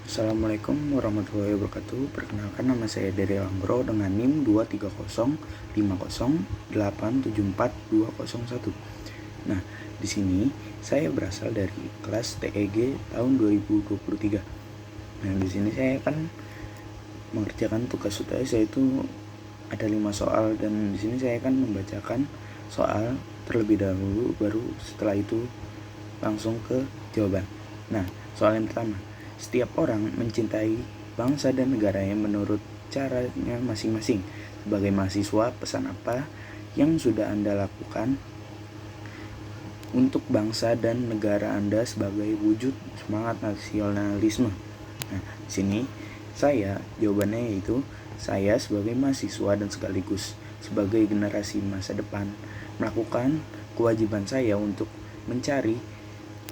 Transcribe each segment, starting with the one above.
Assalamualaikum warahmatullahi wabarakatuh. Perkenalkan, nama saya Dede Langgro dengan NIM 2305008742001. Nah, di sini saya berasal dari kelas TEG tahun 2023. Nah, di sini saya akan mengerjakan tugas UTS, yaitu ada 5 soal, dan di sini saya akan membacakan soal terlebih dahulu, baru setelah itu langsung ke jawaban. Nah, soal yang pertama. Setiap orang mencintai bangsa dan negaranya menurut caranya masing-masing. Sebagai mahasiswa, pesan apa yang sudah Anda lakukan untuk bangsa dan negara Anda sebagai wujud semangat nasionalisme? Nah, di sini jawabannya yaitu saya sebagai mahasiswa dan sekaligus sebagai generasi masa depan melakukan kewajiban saya untuk mencari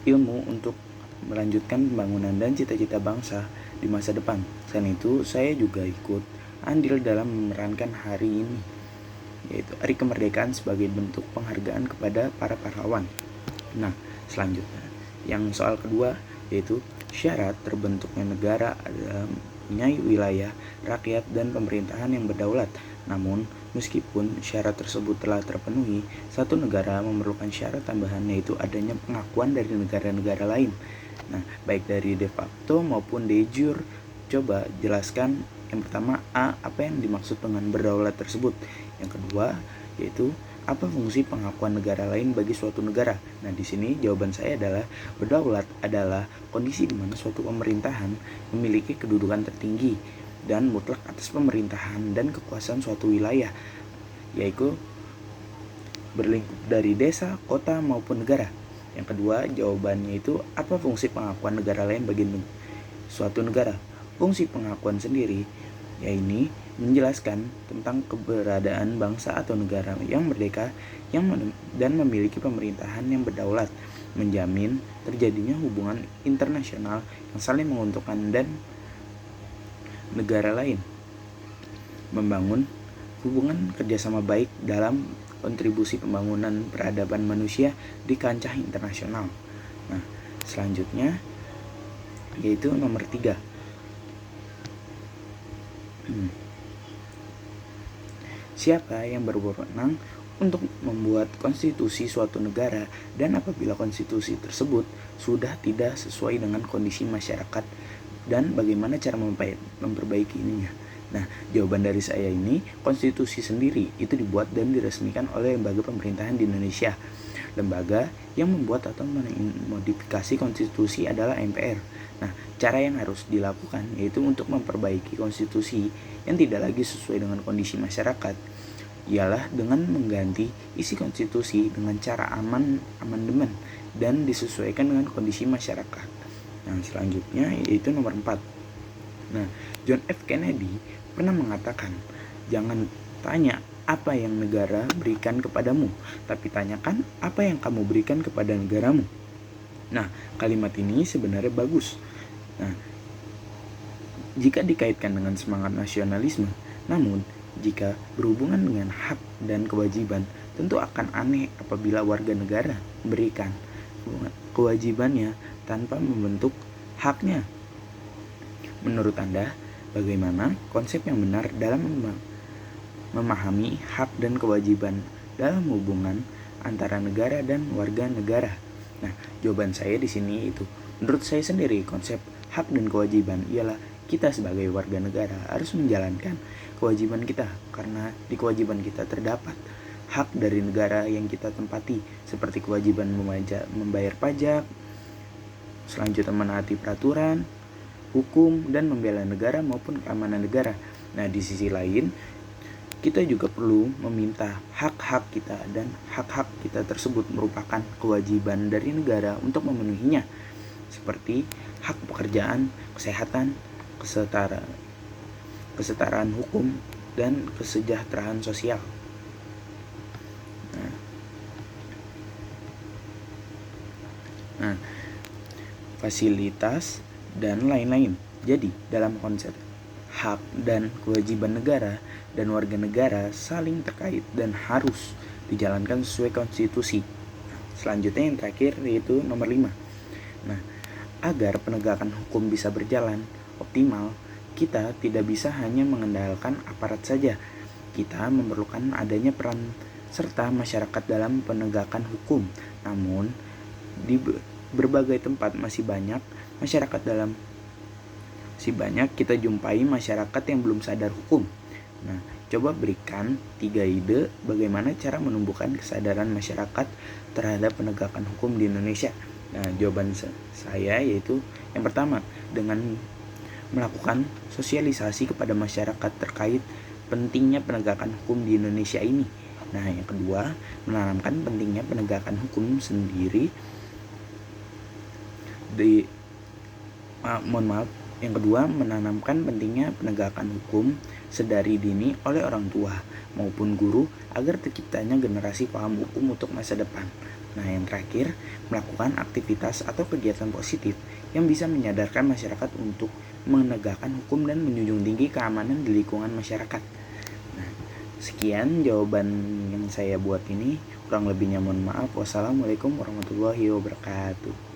ilmu untuk melanjutkan pembangunan dan cita-cita bangsa di masa depan. Selain itu, saya juga ikut andil dalam memerankan hari ini, yaitu Hari Kemerdekaan, sebagai bentuk penghargaan kepada para pahlawan. Nah, selanjutnya, yang soal kedua, yaitu syarat terbentuknya negara adalah mempunyai wilayah, rakyat, dan pemerintahan yang berdaulat. Namun, meskipun syarat tersebut telah terpenuhi, satu negara memerlukan syarat tambahan, yaitu adanya pengakuan dari negara-negara lain. Nah, baik dari de facto maupun de jure. Coba jelaskan. Yang pertama, apa yang dimaksud dengan berdaulat tersebut? Yang kedua, yaitu apa fungsi pengakuan negara lain bagi suatu negara? Nah, di sini jawaban saya adalah berdaulat adalah kondisi di mana suatu pemerintahan memiliki kedudukan tertinggi dan mutlak atas pemerintahan dan kekuasaan suatu wilayah, yaitu berlingkup dari desa, kota, maupun negara. Yang kedua, jawabannya itu apa fungsi pengakuan negara lain bagi suatu negara? Fungsi pengakuan sendiri, yaitu menjelaskan tentang keberadaan bangsa atau negara yang merdeka dan memiliki pemerintahan yang berdaulat, menjamin terjadinya hubungan internasional yang saling menguntungkan dan negara lain, membangun hubungan kerjasama baik dalam kontribusi pembangunan peradaban manusia di kancah internasional. Nah, selanjutnya yaitu nomor 3. Siapa yang berwenang untuk membuat konstitusi suatu negara, dan apabila konstitusi tersebut sudah tidak sesuai dengan kondisi masyarakat, dan bagaimana cara memperbaiki ininya? Nah, jawaban dari saya ini, konstitusi sendiri itu dibuat dan diresmikan oleh lembaga pemerintahan di Indonesia. Lembaga yang membuat atau memodifikasi konstitusi adalah MPR. Nah, cara yang harus dilakukan yaitu untuk memperbaiki konstitusi yang tidak lagi sesuai dengan kondisi masyarakat, ialah dengan mengganti isi konstitusi dengan cara amandemen dan disesuaikan dengan kondisi masyarakat. Nah, selanjutnya yaitu nomor 4. Nah, John F. Kennedy pernah mengatakan, jangan tanya apa yang negara berikan kepadamu, tapi tanyakan apa yang kamu berikan kepada negaramu. Nah, kalimat ini sebenarnya bagus. Nah, jika dikaitkan dengan semangat nasionalisme, namun jika berhubungan dengan hak dan kewajiban, tentu akan aneh apabila warga negara memberikan kewajibannya tanpa membentuk haknya. Menurut Anda, bagaimana konsep yang benar dalam memahami hak dan kewajiban dalam hubungan antara negara dan warga negara? Nah, jawaban saya di sini itu, menurut saya sendiri, konsep hak dan kewajiban ialah kita sebagai warga negara harus menjalankan kewajiban kita, karena di kewajiban kita terdapat hak dari negara yang kita tempati, seperti kewajiban membayar pajak, selanjutnya menaati peraturan, hukum, dan membela negara maupun keamanan negara. Nah, di sisi lain, kita juga perlu meminta hak-hak kita, dan hak-hak kita tersebut merupakan kewajiban dari negara untuk memenuhinya, seperti hak pekerjaan, kesehatan, kesetaraan hukum, dan kesejahteraan sosial. Nah, fasilitas dan lain-lain. Jadi, dalam konsep hak dan kewajiban negara dan warga negara saling terkait dan harus dijalankan sesuai konstitusi. Selanjutnya yang terakhir yaitu nomor 5. Nah, agar penegakan hukum bisa berjalan, optimal, kita tidak bisa hanya mengandalkan aparat saja. Kita memerlukan adanya peran serta masyarakat dalam penegakan hukum. Namun, di berbagai tempat masih banyak kita jumpai masyarakat yang belum sadar hukum. Nah, coba berikan 3 ide bagaimana cara menumbuhkan kesadaran masyarakat terhadap penegakan hukum di Indonesia. Nah, jawaban saya yaitu yang pertama, dengan melakukan sosialisasi kepada masyarakat terkait pentingnya penegakan hukum di Indonesia ini. Nah, yang kedua, menanamkan pentingnya penegakan hukum sendiri yang kedua, menanamkan pentingnya penegakan hukum sedari dini oleh orang tua maupun guru agar terciptanya generasi paham hukum untuk masa depan. Nah, yang terakhir, melakukan aktivitas atau kegiatan positif yang bisa menyadarkan masyarakat untuk menegakkan hukum dan menjunjung tinggi keamanan di lingkungan masyarakat. Nah, sekian jawaban yang saya buat ini. Kurang lebihnya mohon maaf. Wassalamualaikum warahmatullahi wabarakatuh.